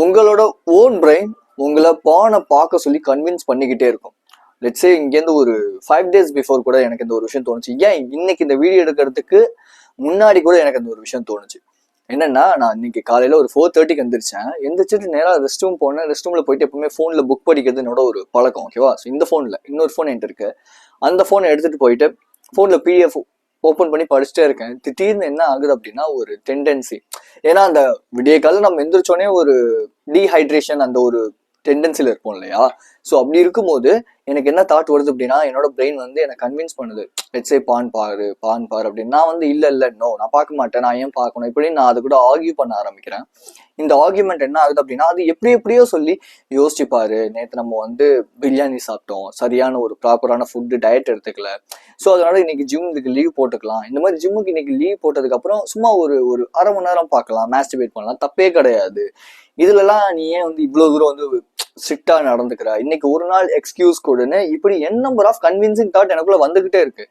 உங்களோட own brain உங்களை பானை பார்க்க சொல்லி கன்வின்ஸ் பண்ணிக்கிட்டே இருக்கும். லெட்ஸே இங்கேருந்து ஒரு 5 days பிஃபோர் கூட எனக்கு இந்த ஒரு விஷயம் தோணுச்சு. ஏன் இன்னைக்கு இந்த வீடியோ எடுக்கிறதுக்கு முன்னாடி கூட எனக்கு அந்த ஒரு விஷயம் தோணுச்சு. என்னன்னா, நான் இன்னைக்கு காலையில ஒரு 4:30க்கு எந்திரிச்சேன். எந்திரிச்சிட்டு நேராக ரெஸ்ட் ரூம் போனேன். ரெஸ்ட் ரூம்ல போயிட்டு எப்பவுமே ஃபோன்ல புக் படிக்கிறது என்னோட ஒரு பழக்கம். ஓகேவா? ஸோ இந்த ஃபோன்ல இன்னொரு ஃபோன் என்கிட்ட இருக்கு. அந்த ஃபோனை எடுத்துட்டு போயிட்டு ஃபோன்ல பிடிஎஃப் ஓப்பன் பண்ணி படிச்சுட்டே இருக்கேன். திடீர்னு என்ன ஆகுது அப்படின்னா ஒரு டெண்டன்சி. ஏன்னா அந்த விடிய காலம் நம்ம எந்திரிச்சோடனே ஒரு டீஹைட்ரேஷன் அந்த ஒரு டெண்டன்சில இருப்போம் இல்லையா? ஸோ அப்படி இருக்கும்போது எனக்கு என்ன தாட் வருது அப்படின்னா, என்னோட பிரெயின் வந்து எனக்கு கன்வின்ஸ் பண்ணுது. லெட்ஸே பான் பாரு அப்படின்னு. நான் வந்து இல்ல நோ நான் பார்க்க மாட்டேன், நான் ஏன் பார்க்கணும் இப்படின்னு நான் அது கூட ஆர்கியூ பண்ண ஆரம்பிக்கிறேன். இந்த ஆர்கியூமெண்ட் என்ன ஆகுது அப்படின்னா, அது எப்படியோ சொல்லி யோசிச்சு பாரு, நேற்று நம்ம வந்து பிரியாணி சாப்பிட்டோம், சரியான ஒரு ப்ராப்பரான ஃபுட்டு டயட் எடுத்துக்கல, ஸோ அதனால இன்னைக்கு ஜிம்முக்கு லீவ் போட்டுக்கலாம். இந்த மாதிரி ஜிம்முக்கு இன்னைக்கு லீவ் போட்டதுக்கு அப்புறம் சும்மா ஒரு அரை மணி நேரம் பார்க்கலாம், மாஸ்டிபேட் பண்ணலாம், தப்பே கிடையாது. இதுலலாம் நீ ஏன் வந்து இவ்வளவு தூரம் வந்து ஸ்ட்ரிக்டா நடந்துக்கிற, இன்னைக்கு ஒரு நாள் எக்ஸ்கியூஸ் கொடுன்னு இப்படி என் நம்பர் ஆஃப் கன்வின்சிங் தாட் எனக்குள்ள வந்துகிட்டே இருக்கு.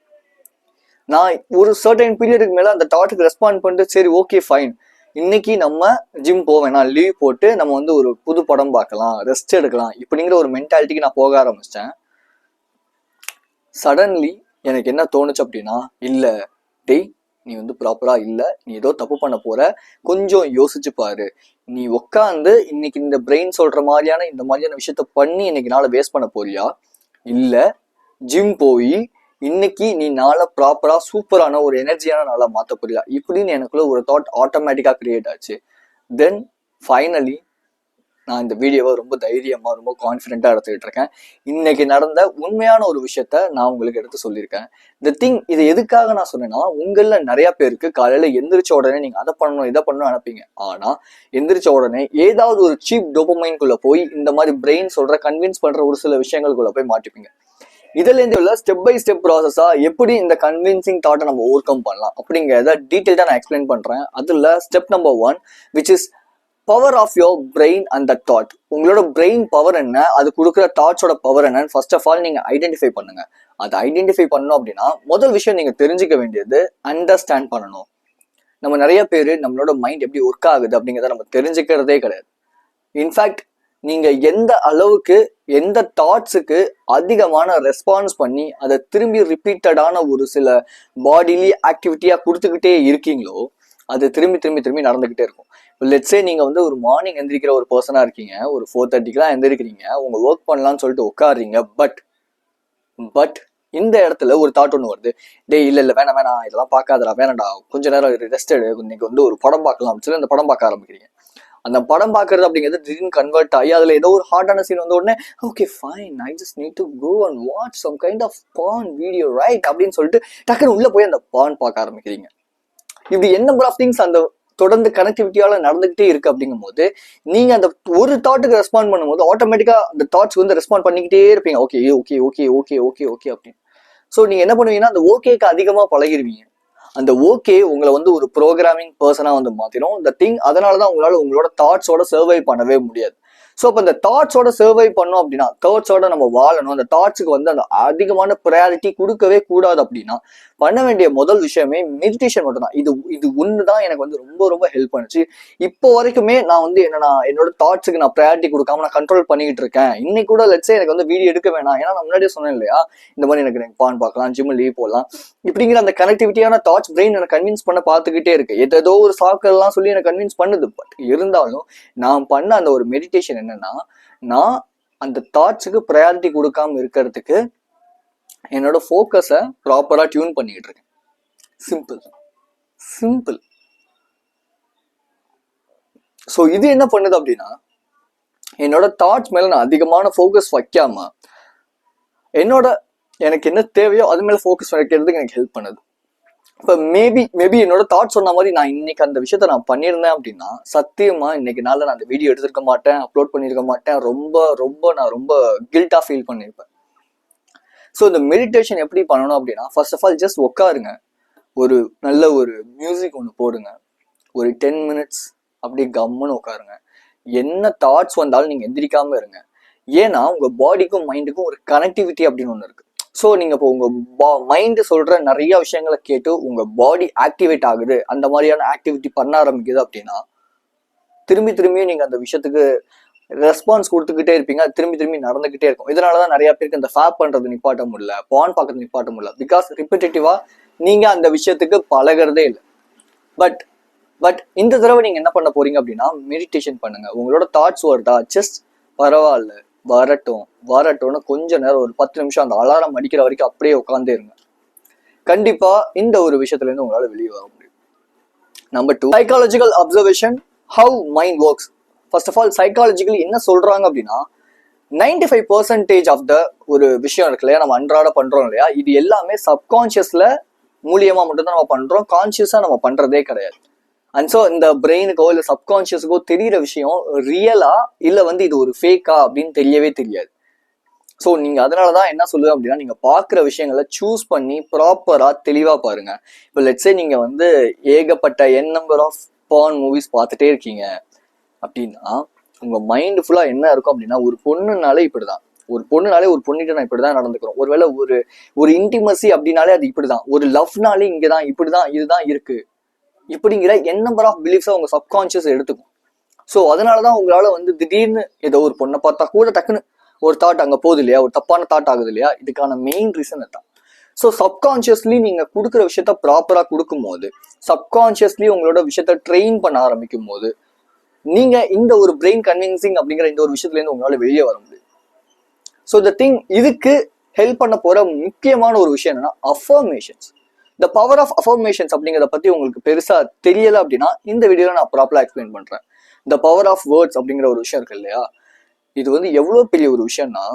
நான் ஒரு சர்டைன் பீரியடுக்கு மேல அந்த தாட்டுக்கு ரெஸ்பாண்ட் பண்ணிட்டு சரி ஓகே ஃபைன், இன்னைக்கு நம்ம ஜிம் போவேன், நான் லீவ் போட்டு நம்ம வந்து ஒரு புது படம் பார்க்கலாம், ரெஸ்ட் எடுக்கலாம் இப்படிங்கிற ஒரு மென்டாலிட்டிக்கு நான் போக ஆரம்பிச்சிட்டேன். சடன்லி எனக்கு என்ன தோணுச்சு அப்படின்னா, இல்ல டேய் நீ வந்து ப்ராப்பரா இல்ல, நீ ஏதோ தப்பு பண்ண போற, கொஞ்சம் யோசிச்சு பாரு. நீ உட்காந்து இன்னைக்கு இந்த பிரெயின் சொல்ற மாதிரியான இந்த மாதிரியான விஷயத்த பண்ணி இன்னைக்கு நாளை வேஸ்ட் பண்ண போறியா, இல்ல ஜிம் போய் இன்னைக்கு நீ நாளை ப்ராப்பரா சூப்பரான ஒரு எனர்ஜியான நாளா மாத்த போறியா இப்படின்னு எனக்குள்ள ஒரு தாட் ஆட்டோமேட்டிக்கா கிரியேட் ஆச்சு. தென் ஃபைனலி நான் இந்த வீடியோவை ரொம்ப தைரியமா ரொம்ப கான்ஃபிடென்ட்டா எடுத்துக்கிட்டு இருக்கேன். இன்னைக்கு நடந்த உண்மையான ஒரு விஷயத்த நான் உங்களுக்கு எடுத்து சொல்லியிருக்கேன். இந்த திங் இது எதுக்காக நான் சொன்னேன்னா, உங்கள நிறைய பேருக்கு காலையில எந்திரிச்ச உடனே நீங்க அதை பண்ணணும் இதை பண்ணணும் நினைப்பீங்க. ஆனா எந்திரிச்ச உடனே ஏதாவது ஒரு சீப் டோபமைன்குள்ள போய் இந்த மாதிரி பிரெயின் சொல்ற கன்வின்ஸ் பண்ற ஒரு சில விஷயங்களுக்குள்ள போய் மாட்டிப்பீங்க. இதுல இருந்து உள்ள ஸ்டெப் பை ஸ்டெப் ப்ராசஸா எப்படி இந்த கன்வின்சிங் தாட்டை நம்ம ஓவர் கம் பண்ணலாம் அப்படிங்கிறத டீட்டெயில்டா நான் எக்ஸ்பிளைன் பண்றேன். அதுல step number 1 which is power of your brain and the thought. உங்களோட பிரெயின் பவர் என்ன, அது கொடுக்குற தாட்ஸோட பவர் என்னன்னு ஃபர்ஸ்ட் ஆஃப் ஆல் நீங்க ஐடென்டிஃபை பண்ணுங்க. அதை ஐடென்டிஃபை பண்ணணும் அப்படின்னா முதல் விஷயம் நீங்க தெரிஞ்சுக்க வேண்டியது அண்டர்ஸ்டாண்ட் பண்ணணும். நம்ம நிறைய பேர் நம்மளோட மைண்ட் எப்படி ஒர்க் ஆகுது அப்படிங்கிறத நம்ம தெரிஞ்சுக்கிறதே கிடையாது. இன்ஃபேக்ட் நீங்க எந்த அளவுக்கு எந்த தாட்ஸுக்கு அதிகமான ரெஸ்பான்ஸ் பண்ணி அதை திரும்பி ரிப்பீட்டடான ஒரு சில பாடிலி ஆக்டிவிட்டியா கொடுத்துக்கிட்டே இருக்கீங்களோ அது திரும்பி நடந்துகிட்டே இருக்கும். லெட்ஸே நீங்க வந்து ஒரு மார்னிங் எந்திரிக்கிற ஒரு பர்சனா இருக்கீங்க, ஒரு 4:30க்குலாம் எந்திரிக்கிறீங்க, உங்க ஒர்க் பண்ணலாம்னு சொல்லிட்டு உட்காடுறீங்க. பட் இந்த இடத்துல ஒரு தாட் ஒன்று வருது, டேய் இல்ல வேணாம் இதெல்லாம் பார்க்காதடா, வேணாம்டா கொஞ்ச நேரம் ரெஸ்ட் எடு, இன்னைக்கு வந்து ஒரு படம் பார்க்கலாம் சொல்லி அந்த படம் பார்க்க ஆரம்பிக்கிறீங்க. அந்த படம் பார்க்கறது அப்படிங்கிறது திடீர்னு கன்வெர்ட் ஆகி அதுல ஏதோ ஒரு ஹார்டான சீன் வந்த உடனே okay fine, I just need to go and watch some kind of porn video right அப்படின்னு சொல்லிட்டு டக்குன்னு உள்ள போய் அந்த பான் பார்க்க ஆரம்பிக்கிறீங்க. இப்படி என்ன நம்பர் ஆஃப் திங்ஸ் அந்த தொடர்ந்து கனெக்டிவிட்டியால நடந்துகிட்டே இருக்கு அப்படிங்கும் போது நீங்க அந்த ஒரு தாட்டுக்கு ரெஸ்பாண்ட் பண்ணும்போது ஆட்டோமேட்டிக்கா அந்த தாட்ஸ் வந்து ரெஸ்பாண்ட் பண்ணிக்கிட்டே இருப்பீங்க. Okay okay okay okay okay okay அப்படின்னு. ஸோ நீங்க என்ன பண்ணுவீங்கன்னா அந்த ஓகேக்கு அதிகமா பழகிடுவீங்க. அந்த ஓகே உங்களை வந்து ஒரு ப்ரோக்ராமிங் பர்சனா வந்து மாத்திரும் இந்த திங். அதனாலதான் உங்களால உங்களோட தாட்ஸோட சர்வை பண்ணவே முடியாது. ஸோ அப்போ அந்த தாட்ஸோட சர்வை பண்ணோம் அப்படின்னா, தாட்ஸோட நம்ம வாழணும், அந்த தாட்ஸுக்கு வந்து அந்த அதிகமான ப்ரையாரிட்டி கொடுக்கவே கூடாது அப்படின்னா பண்ண வேண்டிய முதல் விஷயமே மெடிடேஷன் மட்டும்தான். இது ஒண்ணுதான் எனக்கு வந்து ரொம்ப ஹெல்ப் பண்ணுச்சு. இப்போ வரைக்குமே நான் வந்து என்னோட தாட்ஸுக்கு நான் ப்ரையாரிட்டி கொடுக்காம நான் கண்ட்ரோல் பண்ணிக்கிட்டு இருக்கேன். இன்னைக்கு கூட லெட்ஸே எனக்கு வந்து வீடியோ எடுக்க வேணாம், ஏன்னா நான் முன்னாடியே சொன்னேன் இல்லையா, இந்த மாதிரி எனக்கு பான் பார்க்கலாம், ஜிம் லீவ் போடலாம் இப்படிங்கிற அந்த கனெக்டிவிட்டியான தாட்ஸ் பிரெயின் எனக்கு கன்வின்ஸ் பண்ண பார்த்துக்கிட்டே இருக்கு. ஏதோ ஒரு சாக்கெல்லாம் சொல்லி எனக்கு கன்வின்ஸ் பண்ணுது. பட் இருந்தாலும் நான் பண்ண அந்த ஒரு மெடிடேஷன் என்னன்னா, நான் அந்த தாட்ஸுக்கு ப்ரையாரிட்டி கொடுக்காம இருக்கிறதுக்கு என்னோட ஃபோக்கஸை ப்ராப்பரா டியூன் பண்ணிக்கிட்டு இருக்கேன். சிம்பிள். ஸோ இது என்ன பண்ணுது அப்படின்னா, என்னோட தாட்ஸ் மேல நான் அதிகமான ஃபோக்கஸ் வைக்காம எனக்கு என்ன தேவையோ அது மேல ஃபோக்கஸ் வைக்கிறதுக்கு எனக்கு ஹெல்ப் பண்ணுது. இப்போ மேபி என்னோட தாட் சொன்ன மாதிரி நான் இன்னைக்கு அந்த விஷயத்த நான் பண்ணியிருந்தேன் அப்படின்னா சத்தியமா இன்னைக்கு நாளில் நான் அந்த வீடியோ எடுத்திருக்க மாட்டேன், அப்லோட் பண்ணியிருக்க மாட்டேன், நான் ரொம்ப கில்ட்டா ஃபீல் பண்ணியிருப்பேன். ஸோ இந்த மெடிடேஷன் எப்படி பண்ணணும் அப்படின்னா, ஃபர்ஸ்ட் ஆஃப் ஆல் ஜஸ்ட் உட்காருங்க, ஒரு நல்ல ஒரு மியூசிக் ஒன்று போடுங்க, ஒரு 10 minutes அப்படி கம்முன்னு உட்காருங்க. என்ன தாட்ஸ் வந்தாலும் நீங்க எந்திரிக்காம இருங்க. ஏன்னா உங்க பாடிக்கும் மைண்டுக்கும் ஒரு கனெக்டிவிட்டி அப்படின்னு ஒன்று இருக்கு. ஸோ நீங்க இப்போ உங்க மைண்டு சொல்ற நிறைய விஷயங்களை கேட்டு உங்க பாடி ஆக்டிவேட் ஆகுது, அந்த மாதிரியான ஆக்டிவிட்டி பண்ண ஆரம்பிக்குது அப்படின்னா திரும்பி திரும்பியும் நீங்க அந்த விஷயத்துக்கு ரெஸ்பான்ஸ் கொடுத்துக்கிட்டே இருப்பீங்க. அது திரும்பி திரும்பி நடந்துகிட்டே இருக்கும். இதனாலதான் நிறைய பேருக்கு இந்த ஃபேப் பண்றது நிப்பாட்ட முடியல, பான் பார்க்கறது நிப்பாட்ட முடியல. பிகாஸ் ரிப்பீட்டேட்டிவா நீங்க அந்த விஷயத்துக்கு பழகிறதே இல்லை. பட் இந்த தடவை நீங்க என்ன பண்ண போறீங்க அப்படின்னா, மெடிடேஷன் பண்ணுங்க. உங்களோட தாட்ஸ் வருதா, ஜஸ்ட் பரவாயில்ல வரட்டும்னு கொஞ்ச நேரம் ஒரு 10 நிமிஷம் அந்த அலாரம் அடிக்கிற வரைக்கும் அப்படியே உட்காந்தே இருங்க. கண்டிப்பா இந்த ஒரு விஷயத்துல இருந்து உங்களால வெளியே வர முடியும். Number 2, psychological observation, how mind works. First of all psychologically என்ன சொல்றாங்க அப்படின்னா, 95% ஆஃப் த ஒரு விஷயம் இருக்கு இல்லையா, நம்ம அன்றாட பண்றோம் இல்லையா, இது எல்லாமே சப்கான்சியஸ்ல மூலியமா மட்டும்தான் நம்ம பண்றோம், கான்சியஸா நம்ம பண்றதே கிடையாது. அண்ட் ஸோ இந்த பிரெயினுக்கோ இல்லை சப்கான்சியஸுக்கோ தெரியிற விஷயம் ரியலா இல்லை இது ஒரு ஃபேக்கா அப்படின்னு தெரியவே தெரியாது. ஸோ நீங்க அதனாலதான் என்ன சொல்லுவேன் அப்படின்னா, நீங்க பாக்குற விஷயங்களை சூஸ் பண்ணி ப்ராப்பரா தெளிவா பாருங்க. இப்போ லெட்ஸே நீங்க ஏகப்பட்ட நம்பர் ஆஃப் பான் மூவிஸ் பார்த்துட்டே இருக்கீங்க அப்படின்னா, உங்க மைண்ட் ஃபுல்லா என்ன இருக்கும் அப்படின்னா, ஒரு பொண்ணுனாலே ஒரு பொண்ணுகிட்ட நான் இப்படிதான் நடந்துக்கிறோம். ஒருவேளை ஒரு இன்டிமசி அப்படின்னாலே அது இப்படிதான், ஒரு லவ்னாலே இங்கதான் இப்படிதான், இதுதான் இருக்கு இப்படிங்கிற நம்பர் ஆஃப் பிலீஃப்ஸை உங்க சப்கான்சியஸ் எடுத்துக்கும். ஸோ அதனாலதான் உங்களால திடீர்னு ஏதோ ஒரு பொண்ணை பார்த்தா கூட டக்குன்னு ஒரு தாட் அங்க போகுது இல்லையா, ஒரு தப்பான தாட் ஆகுது இல்லையா, இதுக்கான மெயின் ரீசன் தான். ஸோ சப்கான்சியஸ்லி நீங்க கொடுக்குற விஷயத்த ப்ராப்பரா கொடுக்கும் போது, சப்கான்சியஸ்லி உங்களோட விஷயத்த ட்ரெயின் பண்ண ஆரம்பிக்கும் போது, நீங்க இந்த ஒரு பிரெயின் கன்வின்சிங் அப்படிங்கிற இந்த ஒரு விஷயத்துல இருந்து உங்களால வெளியே வர முடியும். ஸோ த திங், இதுக்கு ஹெல்ப் பண்ண போற முக்கியமான ஒரு விஷயம் என்னன்னா affirmations. The power of affirmations அப்படிங்கிறத பத்தி உங்களுக்கு பெருசா தெரியல அப்படின்னா, இந்த வீடியோல நான் ப்ராப்பரா எக்ஸ்பிளைன் பண்றேன். த பவர் ஆஃப் வேர்ட்ஸ் அப்படிங்கிற ஒரு விஷயம் இருக்கு இல்லையா, இது எவ்வளவு பெரிய ஒரு விஷயம்னா,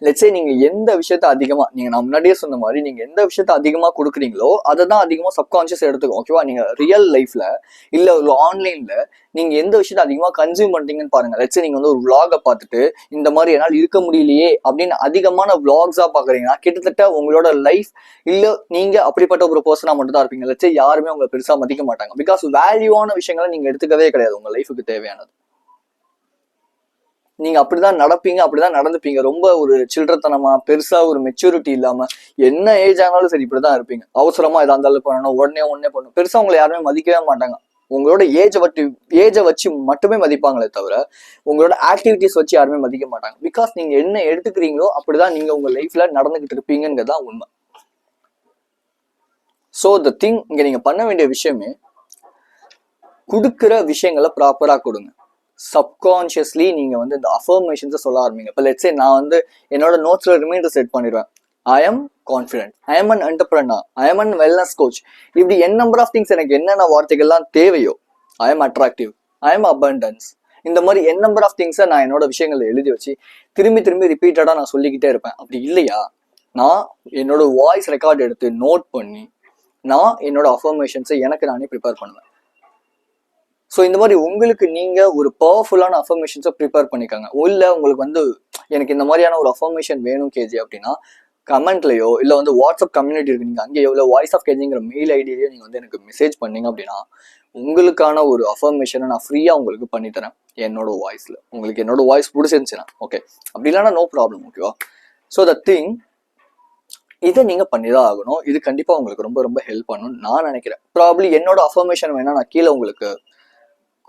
லெட்ஸே நீங்க எந்த விஷயத்த அதிகமா, நான் முன்னாடியே சொன்ன மாதிரி, நீங்க எந்த விஷயத்த அதிகமா கொடுக்குறீங்களோ அதை தான் அதிகமா சப்கான்சியஸ் எடுத்துக்கும். ஓகேவா? நீங்க ரியல் லைஃப்ல இல்ல ஒரு ஆன்லைன்ல நீங்க எந்த விஷயத்த அதிகமா கன்சியூம் பண்றீங்கன்னு பாருங்க. லெட்ஸே நீங்க ஒரு விளாகை பார்த்துட்டு இந்த மாதிரி என்னால் இருக்க முடியலையே அப்படின்னு அதிகமான விளாக்ஸா பாக்குறீங்கன்னா, கிட்டத்தட்ட உங்களோட லைஃப் இல்ல நீங்க அப்படிப்பட்ட ஒரு பர்சனா மட்டும் தான் இருப்பீங்க. லெட்ஸே யாருமே உங்களை பெருசா மதிக்க மாட்டாங்க. பிகாஸ் வேல்யூவான விஷயங்களை நீங்க எடுத்துக்கவே கிடையாது உங்க லைஃபுக்கு தேவையானது. நீங்க அப்படிதான் நடப்பீங்க, அப்படிதான் நடந்துப்பீங்க. ரொம்ப ஒரு சில்லறத்தனமா, பெருசா ஒரு மெச்சூரிட்டி இல்லாம, என்ன ஏஜ் ஆனாலும் சரி இப்படிதான் இருப்பீங்க. அவசரமா எதா இருந்தாலும் பண்ணணும், உடனே பண்ணணும். பெருசா உங்களை யாருமே மதிக்கவே மாட்டாங்க. உங்களோட ஏஜை வச்சு மட்டுமே மதிப்பாங்களே தவிர, உங்களோட ஆக்டிவிட்டிஸ் வச்சு யாருமே மதிக்க மாட்டாங்க. பிகாஸ் நீங்க என்ன எடுத்துக்கிறீங்களோ அப்படிதான் நீங்க உங்க லைஃப்ல நடந்துகிட்டு இருப்பீங்கிறதுதான் உண்மை. சோ த திங், இங்க நீங்க பண்ண வேண்டிய விஷயமே, கொடுக்குற விஷயங்களை ப்ராப்பரா கொடுங்க. சப்கான்சியஸ்லி நீங்க இந்த அஃபர்மேஷன்ஸை சொல்ல ஆரம்பிங்க. இப்போ லெட்ஸே நான் என்னோட நோட்ஸ்ல ரிமைண்டர் செட் பண்ணிடுவேன். I am confident, I am an entrepreneur, I am an wellness coach. இப்படி நம்பர் ஆஃப் திங்ஸ் எனக்கு என்னென்ன வார்த்தைகள்லாம் தேவையோ, I am attractive, I am abundance, இந்த மாதிரி நம்பர் ஆஃப் திங்ஸை நான் என்னோட விஷயங்களை எழுதி வச்சு திரும்பி ரிப்பீட்டடா நான் சொல்லிக்கிட்டே இருப்பேன். அப்படி இல்லையா, நான் என்னோட வாய்ஸ் ரெக்கார்ட் எடுத்து நோட் பண்ணி நான் என்னோட அஃபர்மேஷன்ஸை எனக்கு நானே ப்ரிப்பேர் பண்ணுவேன். ஸோ இந்த மாதிரி உங்களுக்கு நீங்க ஒரு பவர்ஃபுல்லான அஃபர்மேஷன்ஸை ப்ரிப்பேர் பண்ணிக்கோங்க. இல்லை உங்களுக்கு எனக்கு இந்த மாதிரியான ஒரு அஃபர்மேஷன் வேணும் கேஜி அப்படின்னா, கமெண்ட்லையோ இல்லை வாட்ஸ்அப் கம்யூனிட்டி இருக்கு, நீங்க அங்கே எவ்வளோ வாய்ஸ் ஆஃப் கேஜிங்கிற மெயில் ஐடியிலையோ நீங்க எனக்கு மெசேஜ் பண்ணீங்க அப்படின்னா, உங்களுக்கான ஒரு அஃபர்மேஷனை நான் ஃப்ரீயா உங்களுக்கு பண்ணித்தரேன் என்னோட வாய்ஸ்ல. உங்களுக்கு என்னோட வாய்ஸ் பிடிச்சிருந்துச்சுன்னா ஓகே, அப்படி இல்லைன்னா நோ ப்ராப்ளம். ஓகேவா? ஸோ த திங், இதை நீங்க பண்ணிதான் ஆகணும். இது கண்டிப்பா உங்களுக்கு ரொம்ப ரொம்ப ஹெல்ப் பண்ணணும்னு நான் நினைக்கிறேன். ப்ராப்ளி என்னோட அஃபர்மேஷன் வேணா நான் கீழே உங்களுக்கு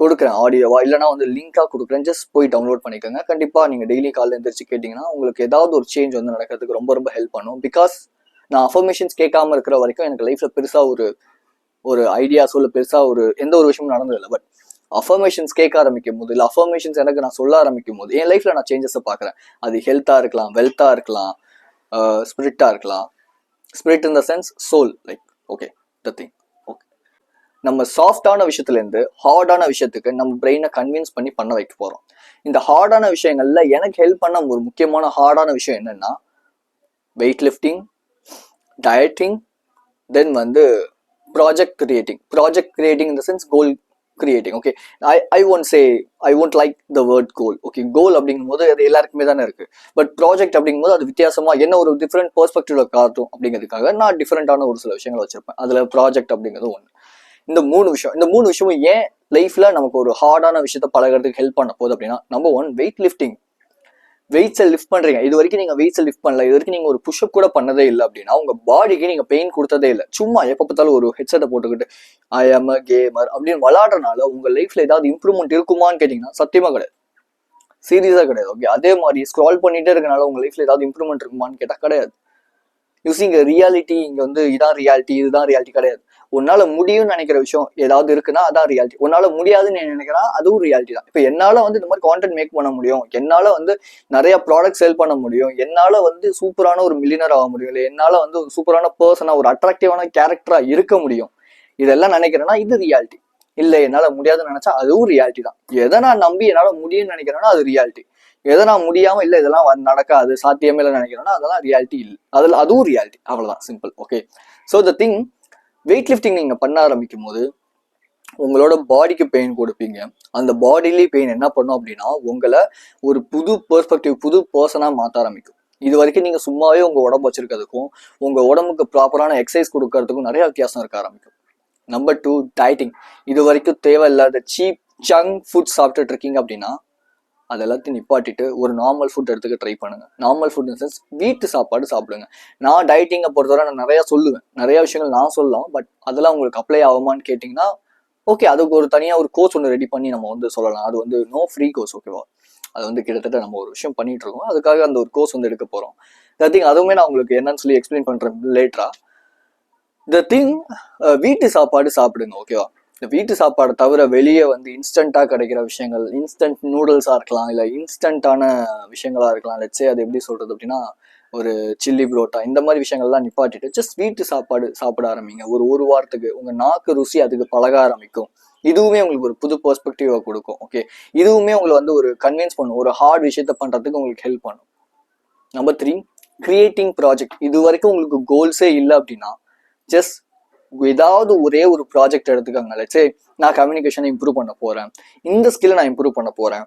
கொடுக்குறேன், ஆடியோவா இல்லைனா லிங்காக கொடுக்குறேன், ஜஸ்ட் போய் டவுன்லோட் பண்ணிக்கோங்க. கண்டிப்பாக நீங்கள் டெய்லி காலையில் எழுந்திரிச்சு கேட்டிங்கன்னா உங்களுக்கு ஏதாவது ஒரு சேஞ்ச் நடக்கிறதுக்கு ரொம்ப ரொம்ப ஹெல்ப் பண்ணும். பிகாஸ் நான் அஃபர்மேஷன்ஸ் கேட்காம இருக்கிற வரைக்கும் எனக்கு லைஃப்பில் பெருசாக ஒரு ஐடியாஸோ இல்லை பெருசாக எந்த ஒரு விஷயமும் நடந்ததில்லை. பட் அஃபர்மேஷன்ஸ் கேட்க ஆரம்பிக்கும் போது, இல்லை அஃபர்மேஷன்ஸ் எனக்கு நான் சொல்ல ஆரம்பிக்கும் போது என் லைஃப்பில் நான் சேஞ்சஸை பார்க்குறேன். அது ஹெல்த்தாக இருக்கலாம், வெல்த்தாக இருக்கலாம், ஸ்பிரிட்டாக இருக்கலாம். Spirit in the sense soul, like okay the thing. நம்ம சாஃப்டான விஷயத்துலேருந்து ஹார்டான விஷயத்துக்கு நம்ம பிரெயினை கன்வின்ஸ் பண்ண வைக்க போகிறோம். இந்த ஹார்டான விஷயங்கள்ல எனக்கு ஹெல்ப் பண்ண ஒரு முக்கியமான ஹார்டான விஷயம் என்னன்னா, weight lifting, dieting, then project creating இந்த sense goal creating. Okay, I won't like the word goal. Okay, goal அப்படிங்கும் போது அது எல்லாருக்குமே தானே இருக்கு. பட் ப்ராஜெக்ட் அப்படிங்கும் போது அது வித்தியாசமா என்ன ஒரு டிஃப்ரெண்ட் பெர்ஸ்பெக்டிவ்ல காட்டும் அப்படிங்கிறதுக்காக நான் டிஃப்ரெண்டான ஒரு சில விஷயங்கள் வச்சிருப்பேன். அதுல ப்ராஜெக்ட் அப்படிங்கிறது ஒன்று. இந்த மூணு விஷயமும் ஏன் லைஃப்ல நமக்கு ஒரு ஹார்டான விஷயத்த பழகிறதுக்கு ஹெல்ப் பண்ண போகுது அப்படின்னா, நம்பர் 1 வெயிட் லிஃப்டிங். வெயிட்ஸை லிஃப்ட் பண்றீங்க, இது வரைக்கும் நீங்க வெயிட்ஸை லிஃப்ட் பண்ணல, இது வரைக்கும் நீங்க ஒரு புஷ்அப் கூட பண்ணதே இல்லை அப்படின்னா உங்க பாடிக்கு நீங்க பெயின் கொடுத்ததே இல்லை. சும்மா எப்ப பார்த்தாலும் ஒரு ஹெட்செட்டை போட்டுக்கிட்டு ஐ ஆம் அ கேமர் அப்படின்னு விளையாடுறதுனால உங்க லைஃப்ல ஏதாவது இம்ப்ரூவ்மெண்ட் இருக்குமான்னு கேட்டீங்கன்னா சத்தியமா கிடையாது, சீரியஸா கிடையாது. ஓகே, அதே மாதிரி ஸ்க்ரால் பண்ணிட்டே இருக்கனால உங்க லைஃப்ல ஏதாவது இம்ப்ரூவ்மெண்ட் இருக்குமான்னு கேட்டா கிடையாது. யூசிங் ரியாலிட்டி இங்க வந்து இதான் ரியாலிட்டி இதுதான் ரியாலிட்டி கிடையாது. உன்னால முடியும்னு நினைக்கிற விஷயம் ஏதாவது இருக்குன்னா அதான் ரியாலிட்டி. உன்னால முடியாதுன்னு நினைக்கிறா அதுவும் ரியாலிட்டி தான். இப்ப என்னால வந்து இந்த மாதிரி கான்டென்ட் மேக் பண்ண முடியும், என்னால வந்து நிறைய ப்ராடக்ட் சேல் பண்ண முடியும், என்னால வந்து சூப்பரான ஒரு மில்லியனர் ஆக முடியும், இல்லை என்னால வந்து ஒரு சூப்பரான பர்சனா ஒரு அட்ராக்டிவான கேரக்டரா இருக்க முடியும், இதெல்லாம் நினைக்கிறேன்னா இது ரியாலிட்டி. இல்ல என்னால முடியாதுன்னு நினைச்சா அதுவும் ரியாலிட்டி தான். எதை நான் நம்பி என்னால முடியும்னு நினைக்கிறேன்னா அது ரியாலிட்டி. எதை நான் முடியாம இல்ல இதெல்லாம் நடக்காது சாத்தியமே இல்லை நினைக்கிறேன்னா அதெல்லாம் ரியாலிட்டி இல்லை, அதுவும் ரியாலிட்டி. அவ்வளவுதான், simple. Okay, so the thing, weight lifting நீங்க பண்ண ஆரம்பிக்கும் போது உங்களோட பாடிக்கு பெயின் கொடுப்பீங்க. அந்த பாடியிலே பெயின் என்ன பண்ணும் அப்படின்னா உங்களை ஒரு புது பெர்ஸ்பெக்டிவ், புது பர்சனா மாத்த ஆரம்பிக்கும். இது வரைக்கும் நீங்க சும்மாவே உங்க உடம்பு வச்சிருக்கிறதுக்கும் உங்க உடம்புக்கு ப்ராப்பரான எக்ஸசைஸ் கொடுக்கறதுக்கும் நிறைய வித்தியாசம் இருக்க ஆரம்பிக்கும். Number 2, dieting. இது வரைக்கும் தேவையில்லாத சீப் ஜங்க் ஃபுட் சாப்பிட்டுட்டு இருக்கீங்க அப்படின்னா அது எல்லாத்தையும் நிப்பாட்டிட்டு ஒரு நார்மல் ஃபுட் எடுத்துக்க ட்ரை பண்ணுங்க. நார்மல் ஃபுட் இன் சென்ஸ் வீட்டு சாப்பாடு சாப்பிடுங்க. நான் டயட்டிங்கை பொறுத்தவரை நான் நிறைய சொல்லுவேன், நிறைய விஷயங்கள் நான் சொல்லலாம். பட் அதெல்லாம் உங்களுக்கு அப்ளை ஆகுமான்னு கேட்டிங்கன்னா ஓகே, அதுக்கு ஒரு தனியாக ஒரு கோர்ஸ் ஒன்று ரெடி பண்ணி நம்ம வந்து சொல்லலாம். அது வந்து நோ ஃப்ரீ கோர்ஸ், ஓகேவா? அது வந்து கிட்டத்தட்ட நம்ம ஒரு விஷயம் பண்ணிட்டு இருக்கோம், அதுக்காக அந்த ஒரு கோர்ஸ் வந்து எடுக்க போகிறோம். த திங், அதுவுமே நான் உங்களுக்கு என்னன்னு சொல்லி எக்ஸ்பிளைன் பண்ணுறேன் லேட்டரா. த திங், வீட்டு சாப்பாடு சாப்பிடுங்க, ஓகேவா? இந்த வீட்டு சாப்பாடை தவிர வெளியே வந்து இன்ஸ்டண்ட்டாக கிடைக்கிற விஷயங்கள், இன்ஸ்டன்ட் நூடுல்ஸாக இருக்கலாம், இல்லை இன்ஸ்டண்ட்டான விஷயங்களாக இருக்கலாம். லெட்ஸே அது எப்படி சொல்கிறது அப்படின்னா ஒரு சில்லி புரோட்டா, இந்த மாதிரி விஷயங்கள்லாம் நிப்பாட்டிட்டு ஜஸ்ட் வீட்டு சாப்பாடு சாப்பிட ஆரம்பிங்க. ஒரு வாரத்துக்கு உங்கள் நாக்கு ருசி அதுக்கு பழக ஆரம்பிக்கும். இதுவுமே உங்களுக்கு ஒரு புது பெர்ஸ்பெக்டிவா கொடுக்கும். ஓகே, இதுவுமே உங்களை வந்து ஒரு கன்வின்ஸ் பண்ணும், ஒரு ஹார்ட் விஷயத்த பண்ணுறதுக்கு உங்களுக்கு ஹெல்ப் பண்ணும். Number 3, creating project. இது வரைக்கும் உங்களுக்கு கோல்ஸே இல்லை அப்படின்னா ஜஸ்ட் ஏதாவது ஒரே ஒரு ப்ராஜெக்ட் எடுத்துக்கோங்க. லெட்ஸே நான் கம்யூனிகேஷனை இம்ப்ரூவ் பண்ண போறேன், இந்த ஸ்கில்லை நான் இம்ப்ரூவ் பண்ண போறேன்.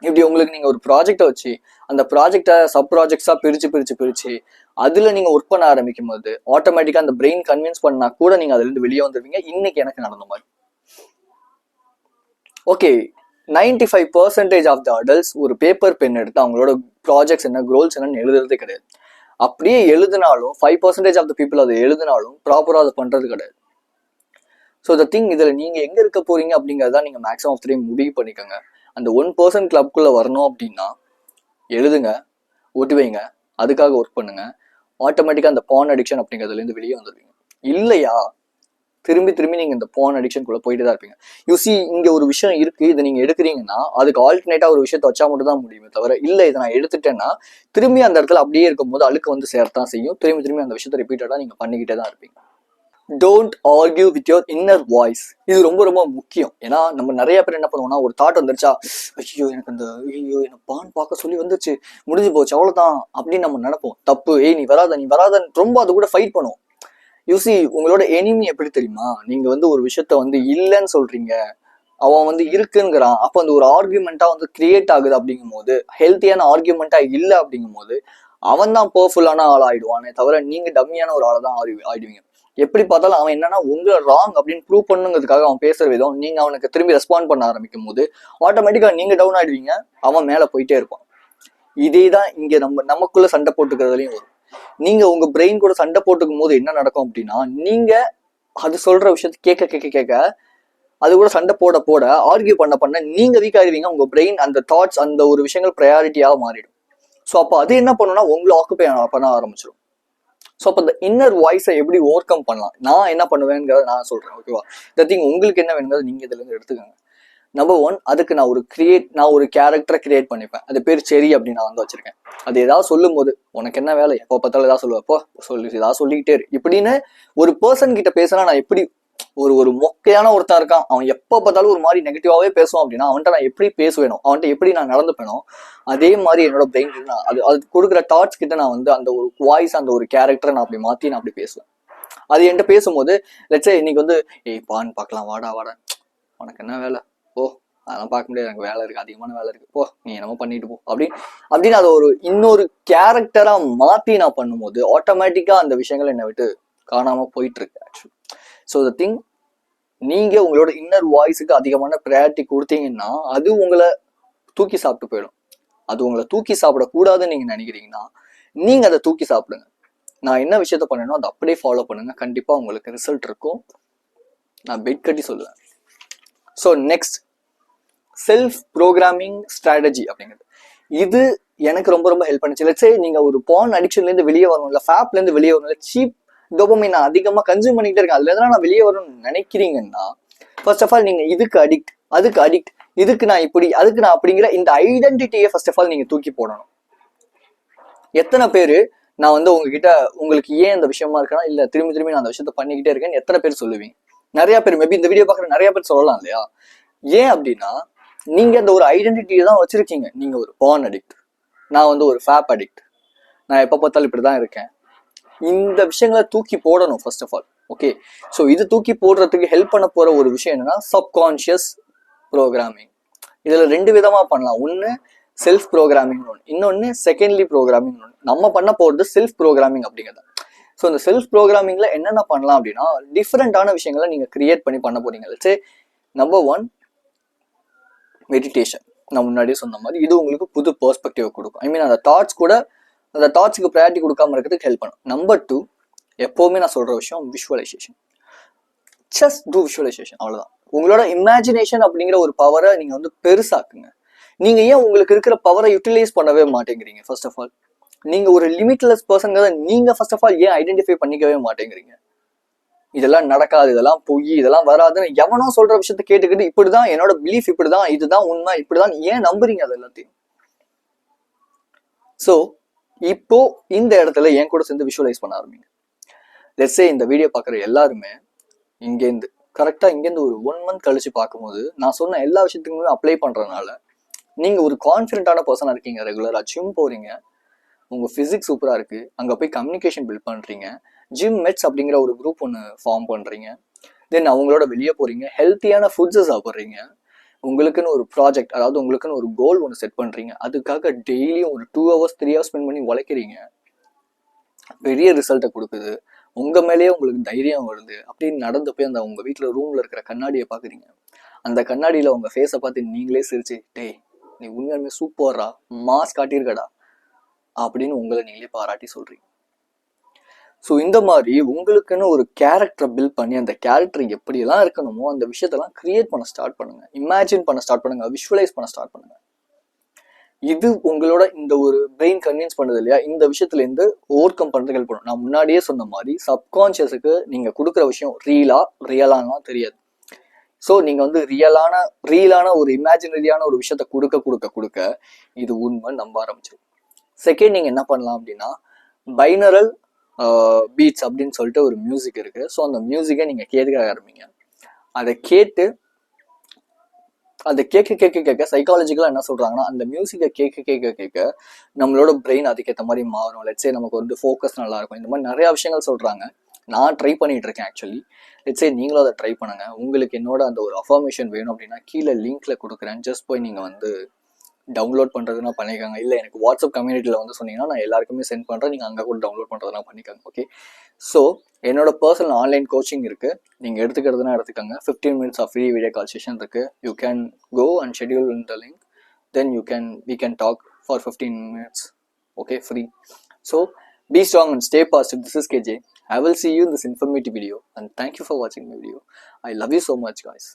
இப்படி உங்களுக்கு நீங்க ஒரு ப்ராஜெக்டை வச்சு அந்த ப்ராஜெக்டை சப் ப்ராஜெக்ட்ஸா பிரிச்சு அதுல நீங்க ஒர்க் பண்ண ஆரம்பிக்கும் போது ஆட்டோமேட்டிக்கா அந்த பிரெயின் கன்வின்ஸ் பண்ணா கூட நீங்க அதுல இருந்து வெளியே வந்துருவீங்க. இன்னைக்கு எனக்கு நடந்த மாதிரி. ஓகே, 95% ஆஃப் த அடல்ட்ஸ் ஒரு பேப்பர் பென் எடுத்து அவங்களோட ப்ராஜெக்ட்ஸ் என்ன, கோல்ஸ் என்னன்னு எழுதுறதே கிடையாது. அப்படியே எழுதினாலும் 5% ஆஃப் த பீப்புள் அதை எழுதினாலும் ப்ராப்பரா அதை பண்றது கிடையாது. ஸோ த திங், இதுல நீங்க எங்க இருக்க போறீங்க அப்படிங்கறதான் நீங்க மேக்ஸிமம் ஆஃப் டைம் முடிவு பண்ணிக்கோங்க. அந்த 1% கிளப்குள்ள வரணும் அப்படின்னா எழுதுங்க, ஓட்டி வைங்க, அதுக்காக ஒர்க் பண்ணுங்க. ஆட்டோமேட்டிக்கா அந்த பான் அடிக்ஷன் அப்படிங்கிறதுல இருந்து வெளியே வந்துடுவீங்க. இல்லையா திரும்பி நீங்க இந்த பான் அடிக்ஷனுக்குள்ள போயிட்டு தான் இருப்பீங்க. யூசி இங்க ஒரு விஷயம் இருக்கு, இதை நீங்க எடுக்கிறீங்கன்னா அதுக்கு ஆல்டர்னேட்டா ஒரு விஷயத்த வச்சா மட்டும் தான் முடியுமே தவிர, இல்ல இதை நான் எடுத்துட்டேன்னா திரும்பி அந்த இடத்துல அப்படியே இருக்கும்போது அழுக்கு வந்து சேர்த்தான் செய்யும். திரும்பி அந்த விஷயத்த ரிப்பீட்டடா நீங்க பண்ணிக்கிட்டே தான் இருப்பீங்க. Don't argue with your inner voice. இது ரொம்ப ரொம்ப முக்கியம். ஏன்னா நம்ம நிறைய பேர் என்ன பண்ணுவோம்னா ஒரு தாட் வந்துருச்சா, ஐயோ எனக்கு பான் பார்க்க சொல்லி வந்துருச்சு, முடிஞ்சு போச்சு அவ்வளவுதான் அப்படின்னு நம்ம நினைப்போம். தப்பு. நீ வராத ரொம்ப அது கூட ஃபைட் பண்ணுவோம். யூசி உங்களோட எனிமி எப்படி தெரியுமா? நீங்க வந்து ஒரு விஷயத்த வந்து இல்லைன்னு சொல்றீங்க, அவன் வந்து இருக்குங்கிறான், அப்ப அந்த ஒரு ஆர்கியூமெண்டா வந்து கிரியேட் ஆகுது. அப்படிங்கும் போது ஹெல்த்தியான ஆர்கியூமெண்டா இல்லை அப்படிங்கும் போது அவன் தான் பவர்ஃபுல்லான ஆள் ஆயிடுவானே தவிர நீங்க டம்மியான ஒரு ஆளை தான் ஆயிடுவீங்க. எப்படி பார்த்தாலும் அவன் என்னன்னா உங்களை ராங் அப்படின்னு ப்ரூவ் பண்ணுங்கிறதுக்காக அவன் பேசுற விதம், நீங்க அவனுக்கு திரும்பி ரெஸ்பாண்ட் பண்ண ஆரம்பிக்கும் போது ஆட்டோமேட்டிக்கா நீங்க டவுன் ஆயிடுவீங்க, அவன் மேல போயிட்டே இருப்பான். இதே தான் இங்க நமக்குள்ள சண்டை போட்டுக்கிறதுலையும் வரும். நீங்க உங்க பிரெயின் கூட சண்டை போட்டுக்கும் போது என்ன நடக்கும் அப்படின்னா, நீங்க அது சொல்ற விஷயத்த கேட்க அது கூட சண்டை போட ஆர்கியூ பண்ண நீங்க வீக் ஆயிடுவீங்க. உங்க பிரெயின் அந்த தாட்ஸ், அந்த ஒரு விஷயங்கள் ப்ரையாரிட்டியாக மாறிடும். ஸோ அப்போ அது என்ன பண்ணுன்னா உங்களை ஆக்குபை பண்ண ஆரம்பிச்சிடும். ஸோ அப்போ இந்த இன்னர் வாய்ஸை எப்படி ஓவர் கம் பண்ணலாம், நான் என்ன பண்ணுவேங்கிறத நான் சொல்றேன், ஓகேவா? இந்த திங் உங்களுக்கு என்ன வேணுங்கிறது நீங்க இதுல இருந்து எடுத்துக்கோங்க. நம்பர் 1, அதுக்கு நான் ஒரு கேரக்டரை கிரியேட் பண்ணிப்பேன். அது பேர் செரி அப்படின்னு நான் வந்து வச்சிருக்கேன். அது ஏதாவது சொல்லும் போது உனக்கு என்ன வேலை, எப்போ பார்த்தாலும் ஏதாவது சொல்லுவேப்போ ஏதாவது சொல்லிக்கிட்டே இரு இப்படின்னு ஒரு பர்சன் கிட்ட பேசினா நான் எப்படி, ஒரு மொக்கையான ஒருத்தன் இருக்கான், அவன் எப்போ பார்த்தாலும் ஒரு மாதிரி நெகட்டிவாவே பேசுவான் அப்படின்னா அவன்கிட்ட நான் எப்படி பேசுவேனோ, அவன்கிட்ட எப்படி நான் நடந்துப்பேனோ, அதே மாதிரி என்னோட பிரெயின் அது கொடுக்குற தாட்ஸ் கிட்ட நான் வந்து அந்த ஒரு வாய்ஸ், அந்த ஒரு கேரக்டரை நான் அப்படி மாத்தி நான் அப்படி பேசுவேன். அது என்கிட்ட பேசும்போது லெட்ஸே இன்னைக்கு வந்து பான் பார்க்கலாம், வாடா உனக்கு என்ன வேலை, அதெல்லாம் பார்க்க முடியாது, எனக்கு வேலை இருக்கு, அதிகமான வேலை இருக்கு, நீ என்னமோ பண்ணிட்டு போ அப்படின்னு அதை ஒரு இன்னொரு கேரக்டரா மாத்தி நான் பண்ணும்போது ஆட்டோமேட்டிக்கா அந்த விஷயங்கள் என்னை விட்டு காணாம போயிட்டு இருக்கு ஆக்சுவலி. ஸோ த திங், நீங்க உங்களோட இன்னர் வாய்ஸுக்கு அதிகமான ப்ரையாரிட்டி கொடுத்தீங்கன்னா அது உங்களை தூக்கி சாப்பிட்டு போயிடும். அது உங்களை தூக்கி சாப்பிடக்கூடாதுன்னு நீங்க நினைக்கிறீங்கன்னா நீங்க அதை தூக்கி சாப்பிடுங்க. நான் என்ன விஷயத்த பண்ணணும் அதை அப்படியே ஃபாலோ பண்ணுங்க, கண்டிப்பா உங்களுக்கு ரிசல்ட் இருக்கும், நான் பெட் கட்டி சொல்லுவேன். So next, self programming strategy அப்படிங்கிறது, இது எனக்கு ரொம்ப ரொம்ப ஹெல்ப் பண்ணுச்சு. லெட்ஸ் சே நீங்க ஒரு பான் அடிக்ஷன்ல இருந்து வெளியே வரணும், இல்ல ஃபேப்ல இருந்து வெளியே வரணும், இல்ல சீப் டோபமைன் நான் அதிகமா கன்சியூம் பண்ணிட்டே இருக்கேன், அதுல இருந்து நான் வெளியே வரணும்னு நினைக்கிறீங்கன்னா ஃபர்ஸ்ட் ஆஃப் ஆல் நீங்க இதுக்கு அடிக்ட், அதுக்கு அடிக்ட், இதுக்கு நான் இப்படி, அதுக்கு நான் அப்படிங்கிற இந்த ஐடென்டிட்டியை ஃபர்ஸ்ட் ஆஃப் ஆல் நீங்க தூக்கி போடணும். எத்தனை பேரு நான் வந்து உங்ககிட்ட உங்களுக்கு ஏன் இந்த விஷயமா இருக்கா, இல்ல திரும்பி திரும்பி நான் அந்த விஷயத்த பண்ணிக்கிட்டே இருக்கேன்னு எத்தனை பேர் சொல்லுவீங்க? நிறைய பேர், மேபி இந்த வீடியோ பாக்குற நிறைய பேர் சொல்லலாம் இல்லையா? ஏன் அப்படின்னா நீங்க அந்த ஒரு ஐடென்டிட்டியை தான் வச்சிருக்கீங்க. நீங்க ஒரு பான் அடிக்ட், நான் வந்து ஒரு ஃபேப் அடிக்ட், நான் எப்ப பார்த்தாலும் இப்படிதான் இருக்கேன். இந்த விஷயங்களை தூக்கி போடணும் first of all. Okay, so இது தூக்கி போடுறதுக்கு ஹெல்ப் பண்ண போற ஒரு விஷயம் என்னன்னா சப்கான்ஷியஸ் ப்ரோக்ராமிங். இதுல 2 விதமா பண்ணலாம். ஒன்னு செல்ஃப் ப்ரோக்ராமிங், இன்னொன்னு செகண்ட்லி ப்ரோக்ராமிங். நம்ம பண்ண போறது செல்ஃப் ப்ரோக்ராமிங் அப்படிங்கிறது. ஸோ இந்த செல்ஃப் ப்ரோக்ராமிங்ல என்னென்ன பண்ணலாம் அப்படின்னா டிஃப்ரெண்டான விஷயங்களை நீங்க கிரியேட் பண்ண போறீங்க. Let's say number 1 meditation. நான் முன்னாடியே சொன்ன மாதிரி இது உங்களுக்கு புது பெர்ஸ்பெக்டிவ் கொடுக்கும். ஐ மீன் அந்த தாட்ஸ்க்கு ப்ரையாரிட்டி கொடுக்காம இருக்கிறதுக்கு ஹெல்ப் பண்ணும். நம்பர் 2, எப்பவுமே நான் சொல்ற விஷயம் விஷுவலைசேஷன். ஜஸ்ட் டூ விஷுவலைசேஷன், அவ்வளவுதான். உங்களோட இமேஜினேஷன் அப்படிங்கிற ஒரு பவரை நீங்க வந்து பெருசாக்குங்க. நீங்க ஏன் உங்களுக்கு இருக்கிற பவரை யூட்டிலைஸ் பண்ணவே மாட்டேங்கிறீங்க? ஃபர்ஸ்ட் ஆஃப் ஆல் நீங்க ஒரு லிமிட்லெஸ் பர்சன்கிறத நீங்க ஃபர்ஸ்ட் ஆஃப் ஆல் ஏன் ஐடென்டிஃபை பண்ணிக்கவே மாட்டேங்கிறீங்க? இதெல்லாம் நடக்காது, இதெல்லாம் பொய், இதெல்லாம் வராதுன்னு எவனோ சொல்ற விஷயத்த கேட்டுக்கிட்டு இப்படிதான் என்னோட பிலீஃப், இப்படிதான், இதுதான் உண்மை, இப்படிதான் ஏன் நம்புறீங்க அது எல்லாத்தையும்? ஸோ இப்போ இந்த இடத்துல என் கூட சேர்ந்து விஷுவலைஸ் பண்ண ஆரம்பிங்க. லெட்ஸ் சே இந்த வீடியோ பார்க்குற எல்லாருமே இங்கேருந்து கரெக்டாக இங்கேருந்து ஒரு 1 மந்த் கழிச்சு பார்க்கும்போது நான் சொன்ன எல்லா விஷயத்துக்குமே அப்ளை பண்றதுனால நீங்க ஒரு கான்ஃபிடென்ட்டான பர்சனா இருக்கீங்க. ரெகுலரா ஜிம் போறீங்க, உங்க பிசிக்ஸ் சூப்பரா இருக்கு, அங்க போய் கம்யூனிகேஷன் பில்ட் பண்றீங்க, ஜிம் மெட்ஸ் அப்படிங்கிற ஒரு குரூப் ஒன்று ஃபார்ம் பண்றீங்க, தென் அவங்களோட வெளியே போறீங்க, ஹெல்த்தியான ஃபுட்ஸை சாப்பிட்றீங்க, உங்களுக்குன்னு ஒரு ப்ராஜெக்ட், அதாவது உங்களுக்குன்னு ஒரு கோல் ஒன்று செட் பண்றீங்க, அதுக்காக டெய்லியும் ஒரு 2 hours 3 hours ஸ்பெண்ட் பண்ணி உழைக்கிறீங்க, பெரிய ரிசல்ட்டை கொடுக்குது, உங்க மேலேயே உங்களுக்கு தைரியம் வருது. அப்படின்னு நடந்து போய் அந்த உங்க வீட்டுல ரூம்ல இருக்கிற கண்ணாடியை பாக்குறீங்க, அந்த கண்ணாடியில உங்க ஃபேஸை பார்த்து நீங்களே சிரிச்சு, டேய் நீ உண்மையாலுமே சூப்பர்ரா, மாஸ் காட்டியிருக்கடா அப்படின்னு உங்களை நீங்களே பாராட்டி சொல்றீங்க. ஸோ இந்த மாதிரி உங்களுக்குன்னு ஒரு கேரக்டரை பில்ட் பண்ணி அந்த கேரக்டர் எப்படியெல்லாம் இருக்கணுமோ அந்த விஷயத்தெல்லாம் கிரியேட் பண்ண ஸ்டார்ட் பண்ணுங்க, இமேஜின் பண்ண ஸ்டார்ட் பண்ணுங்க, விஷுவலைஸ் பண்ண ஸ்டார்ட் பண்ணுங்க. இது உங்களோட இந்த ஒரு பிரெயின் கன்வின்ஸ் பண்ணது இல்லையா, இந்த விஷயத்துல இருந்து ஓவர் கம் பண்றதுக்கு ஹெல்ப் பண்ணும். நான் முன்னாடியே சொன்ன மாதிரி சப்கான்சியஸுக்கு நீங்க கொடுக்குற விஷயம் ரியலாலாம் தெரியாது. ஸோ நீங்க வந்து ரியலான ஒரு இமேஜினரியான ஒரு விஷயத்த கொடுக்க இது உண்மை நம்ப ஆரம்பிச்சிடும். செகண்ட், நீங்க என்ன பண்ணலாம் அப்படின்னா பைனரல் பீட்ஸ் அப்படின்னு சொல்லிட்டு ஒரு மியூசிக் இருக்கு. ஸோ அந்த மியூசிக்கை நீங்க கேட்க ஆரம்பிங்க. அதை கேட்க சைக்காலஜிக்கலா என்ன சொல்றாங்கன்னா அந்த மியூசிக்கை கேட்க நம்மளோட பிரெயின் அதுக்கேற்ற மாதிரி மாறும். லெட்ஸே நமக்கு வந்து ஃபோக்கஸ் நல்லா இருக்கும். இந்த மாதிரி நிறைய விஷயங்கள் சொல்றாங்க. நான் ட்ரை பண்ணிட்டு இருக்கேன் ஆக்சுவலி. லெட்ஸே நீங்களும் அதை ட்ரை பண்ணுங்க. உங்களுக்கு என்னோட அந்த ஒரு அஃபர்மேஷன் வேணும் அப்படின்னா கீழே லிங்க்ல கொடுக்குறேன், ஜஸ்ட் போய் நீங்க வந்து டவுன்லோட் பண்ணுறதுனா பண்ணிக்கோங்க. இல்லை எனக்கு வாட்ஸ்அப் கம்யூனிட்டியில் வந்து சொன்னீங்கன்னா நான் எல்லாருக்குமே சென்ட் பண்ணுறேன், நீங்கள் அங்கே கூட டவுன்லோட் பண்ணுறதுனா பண்ணிக்கோங்க. ஓகே, ஸோ என்னோட பர்சனல் ஆன்லைன் கோச்சிங் இருக்குது, நீங்கள் எடுத்துக்கிறதுனா எடுத்துக்கோங்க. 15 minutes of free video call session இருக்குது. You can go and schedule in the link, then we can talk for 15 minutes. Okay, free. So be strong and stay positive. This is KJ. I will see you in this informative video and thank you for watching my video. I love you so much, guys.